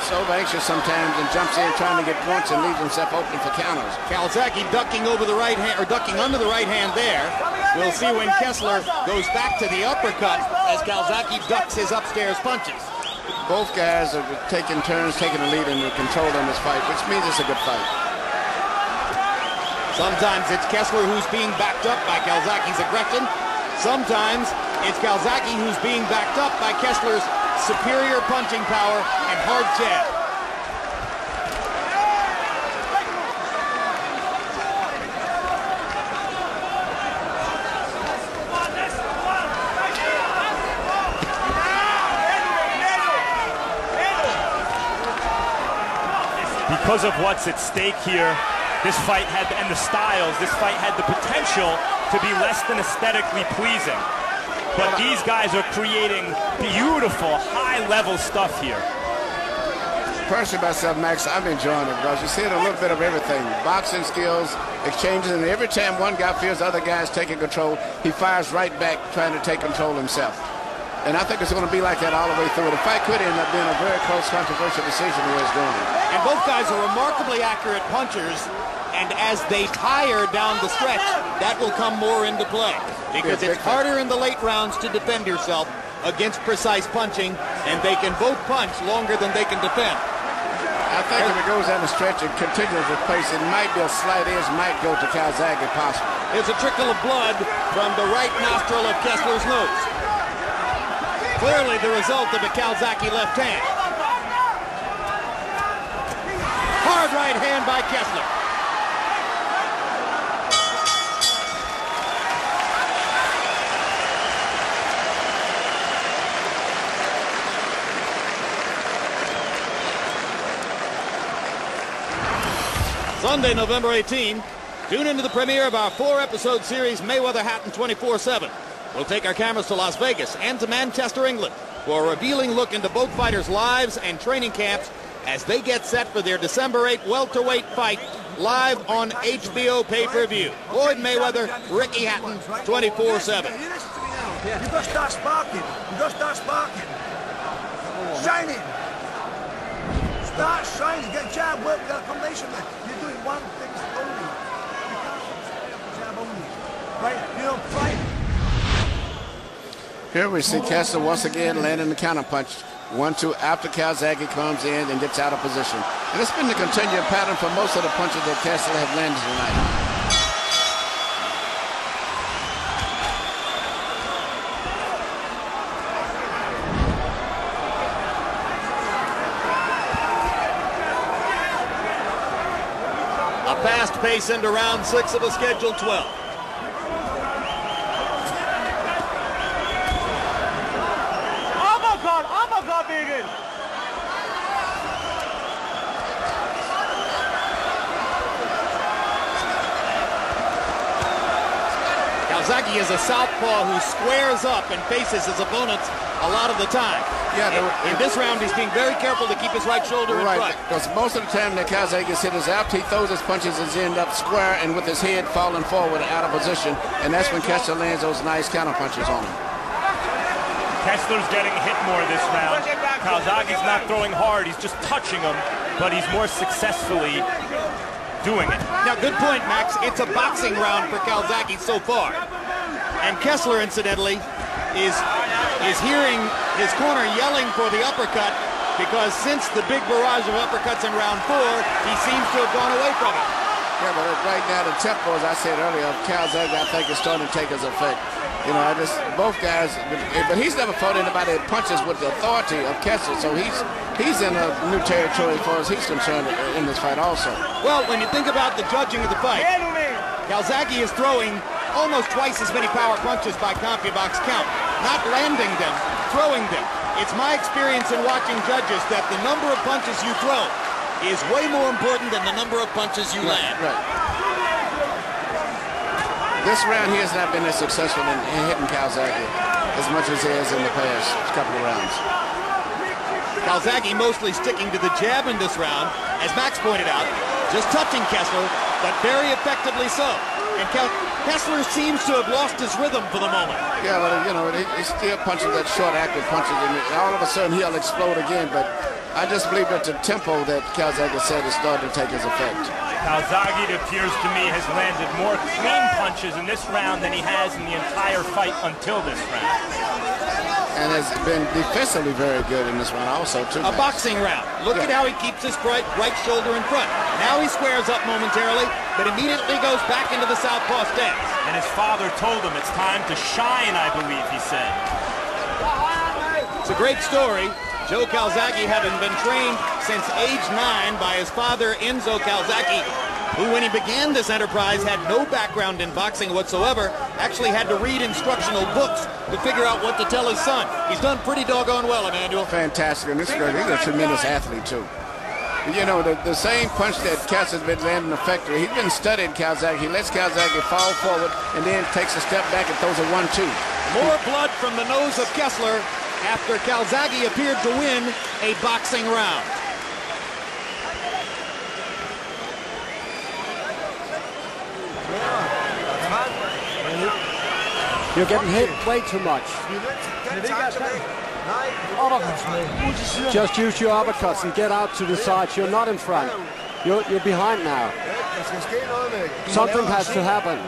gets over anxious sometimes and jumps in trying to get points and leaves himself open for counters. Calzaghe ducking over the right hand, or ducking under the right hand there. We'll see when Kessler goes back to the uppercut as Calzaghe ducks his upstairs punches. Both guys are taking turns, taking the lead and the control in this fight, which means it's a good fight. Sometimes it's Kessler who's being backed up by Calzaghe's aggression. Sometimes it's Calzaghe who's being backed up by Kessler's superior punching power and hard jab. Because of what's at stake here, this fight had, and the styles, this fight had the potential to be less than aesthetically pleasing. But these guys are creating beautiful, high-level stuff here. Personally, myself, Max, I'm enjoying it because you see a little bit of everything. Boxing skills, exchanges, and every time one guy feels the other guy's taking control, he fires right back trying to take control himself. And I think it's going to be like that all the way through. The fight could end up being a very close, controversial decision the way it's going. And both guys are remarkably accurate punchers, and as they tire down the stretch, that will come more into play. Because it's harder in the late rounds to defend yourself against precise punching, and they can both punch longer than they can defend. I think if it goes down the stretch and continues to pace, it might be a slight edge, might go to Calzaghe if possible. There's a trickle of blood from the right nostril of Kessler's nose. Clearly the result of a Calzaghe left hand. Hard right hand by Kessler. Sunday, November 18, tune into the premiere of our 4-episode series, Mayweather Hatton 24/7. We'll take our cameras to Las Vegas and to Manchester, England, for a revealing look into both fighters' lives and training camps as they get set for their December 8 welterweight fight live on HBO pay-per-view. Floyd Mayweather, Ricky Hatton, 24/7. You listen to me now. You've got to start sparking. You've got to start sparking. Shining. Start shining. Get jab work, get a combination there. You're doing one thing only. You can't jab only. Right? You don't fight. Here we see Kessler once again landing the counter punch. 1-2 after Calzaghe comes in and gets out of position. And it's been the continuing pattern for most of the punches that Kessler have landed tonight. A fast pace into round 6 of a scheduled 12. Calzaghe is a southpaw who squares up and faces his opponents a lot of the time. Yeah, in this round, he's being very careful to keep his right shoulder in front. Because most of the time that Calzaghe gets hit is out, he throws his punches and end up square and with his head falling forward out of position, and that's when Kessler lands those nice counter punches on him. Kessler's getting hit more this round. Calzaghe's not throwing hard, he's just touching him, but he's more successfully doing it. Now, good point, Max. It's a boxing round for Calzaghe so far. And Kessler, incidentally, is hearing his corner yelling for the uppercut because since the big barrage of uppercuts in round 4, he seems to have gone away from it. Yeah, but right now the tempo, as I said earlier, of Calzaghe, I think is starting to take his effect. You know, both guys, but he's never fought anybody that punches with the authority of Kessler, so he's in a new territory as far as he's concerned in this fight also. Well, when you think about the judging of the fight, Calzaghe is throwing almost twice as many power punches by CompuBox count, not landing them, throwing them. It's my experience in watching judges that the number of punches you throw is way more important than the number of punches you land. Right. This round he has not been as successful in hitting Calzaghe as much as he has in the past couple of rounds. Calzaghe mostly sticking to the jab in this round, as Max pointed out, just touching Kessler, but very effectively so. And Kessler seems to have lost his rhythm for the moment. Yeah, well, you know, he still punches that short, active punches, and all of a sudden he'll explode again, but I just believe that the tempo that Calzaghe said is starting to take his effect. Calzaghe, it appears to me, has landed more clean punches in this round than he has in the entire fight until this round. And has been defensively very good in this one also, too. A boxing round. Look at how he keeps his right shoulder in front. Now he squares up momentarily, but immediately goes back into the southpaw stance. And his father told him it's time to shine, I believe he said. It's a great story. Joe Calzaghe, having been trained since age 9 by his father, Enzo Calzaghe, who, when he began this enterprise, had no background in boxing whatsoever, actually had to read instructional books to figure out what to tell his son. He's done pretty doggone well, Emmanuel. Fantastic, and this guy, he's a tremendous athlete, too. You know, the same punch that Kessler's been landing effectively, he's been studying Calzaghe. He lets Calzaghe fall forward and then takes a step back and throws a 1-2. More blood from the nose of Kessler after Calzaghe appeared to win a boxing round. You're getting hit way too much. Just use your uppercuts and get out to the sides. You're not in front. You're behind now. Something has to happen.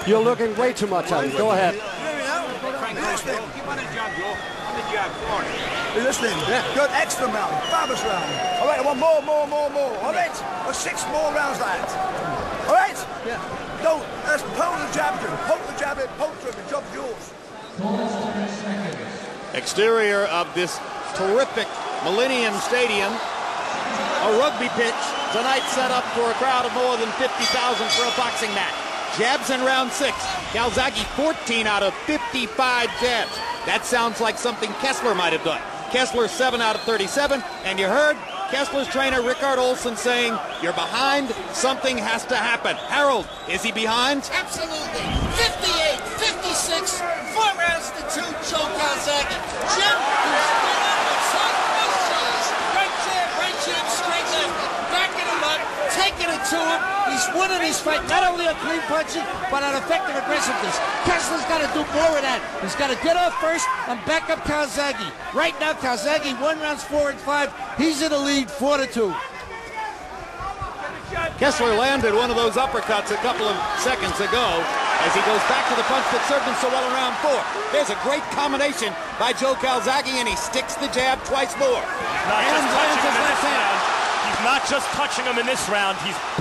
You're looking way too much at him. Go ahead. Listening. Good, extra round, fabulous round. All right, I want more. All right, or 6 more rounds like that. All right? Yeah. Don't, let's poke the jab to him. Poke the jab in, poke to him, the job's yours. Exterior of this terrific Millennium Stadium. A rugby pitch tonight set up for a crowd of more than 50,000 for a boxing match. Jabs in round 6. Calzaghe 14 out of 55 jabs. That sounds like something Kessler might have done. Kessler 7 out of 37, and you heard Kessler's trainer Rickard Olsen saying, "You're behind, something has to happen." Harold, is he behind? Absolutely. 58, 56, 4 rounds to 2, Joe Calzaghe. Jim, right jab, straight left, backing him up, taking it to him. He's winning his fight, not only on clean punching, but on effective aggressiveness. Kessler's got to do more of that. He's got to get off first and back up Calzaghe. Right now, Calzaghe 1 rounds 4 and 5. He's in the lead, 4-2. Kessler landed one of those uppercuts a couple of seconds ago as he goes back to the punch that served him so well in round 4. There's a great combination by Joe Calzaghe, and he sticks the jab twice more. He's not just touching him in this round,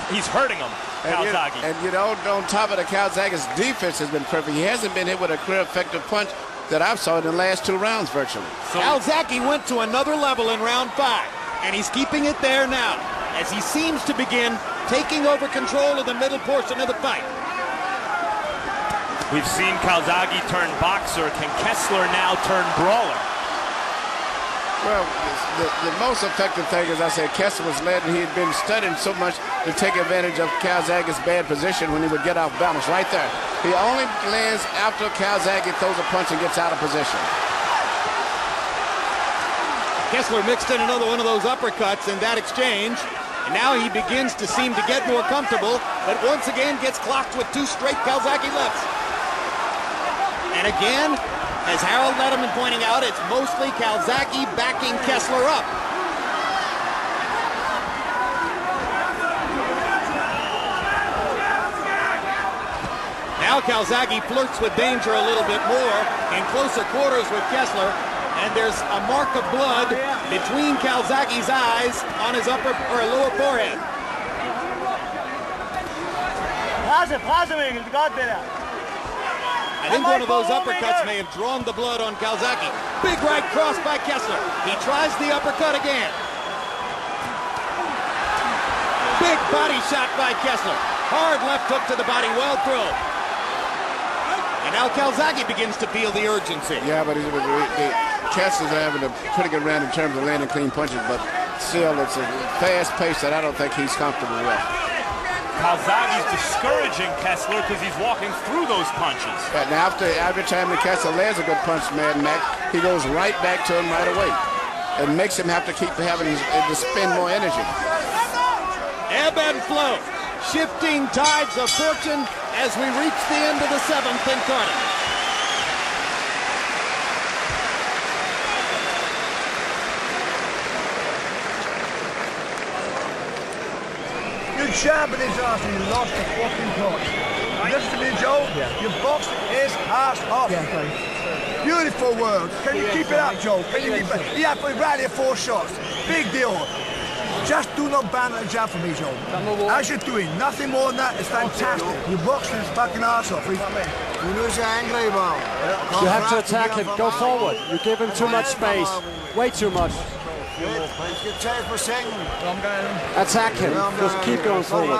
he's hurting him, Calzaghe. And you know, on top of the Calzaghe's defense has been perfect. He hasn't been hit with a clear, effective punch that I've saw in the last 2 rounds virtually. So Calzaghe went to another level in round 5, and he's keeping it there now as he seems to begin taking over control of the middle portion of the fight. We've seen Calzaghe turn boxer. Can Kessler now turn brawler? Well, the most effective thing, as I said, Kessler was led, and he had been studying so much to take advantage of Calzaghe's bad position when he would get off balance. Right there. He only lands after Calzaghe throws a punch and gets out of position. Kessler mixed in another one of those uppercuts in that exchange, and now he begins to seem to get more comfortable, but once again gets clocked with 2 straight Calzaghe lefts. And again, as Harold Letterman pointing out, it's mostly Calzaghe backing Kessler up. Now Calzaghe flirts with danger a little bit more in closer quarters with Kessler, and there's a mark of blood between Calzaghe's eyes on his upper or lower forehead. I think one of those uppercuts may have drawn the blood on Calzaghe. Big right cross by Kessler. He tries the uppercut again. Big body shot by Kessler. Hard left hook to the body, well thrown. And now Calzaghe begins to feel the urgency. Yeah, but Kessler's having a pretty good round in terms of landing clean punches, but still it's a fast pace that I don't think he's comfortable with. Calzaghe's discouraging Kessler because he's walking through those punches. But now every time the Kessler lands a good punch, Mad Mac, he goes right back to him right away. It makes him have to keep having to spend more energy. Ebb and flow. Shifting tides of fortune as we reach the end of the 7th in Cardiff. shabbing his ass and he lost the fucking plot. Listen to me, Joe. You boxed his ass off. Beautiful world. Can you keep it up, Joe? Can you keep it? Yeah, but right here, 4 shots. Big deal. Just do not ban the jab for me, Joe. As you're doing, nothing more than that. It's fantastic. You boxed his fucking ass off. You have to attack him. Go forward. You give him too much space. Way too much. Attack him. Just keep going forward.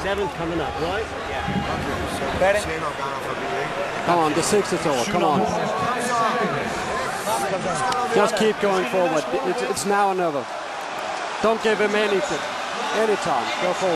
7's coming up, right? Come on, the 6 is over. Come on. Just keep going forward. It's now or never. Don't give him anything. Anytime. Go forward.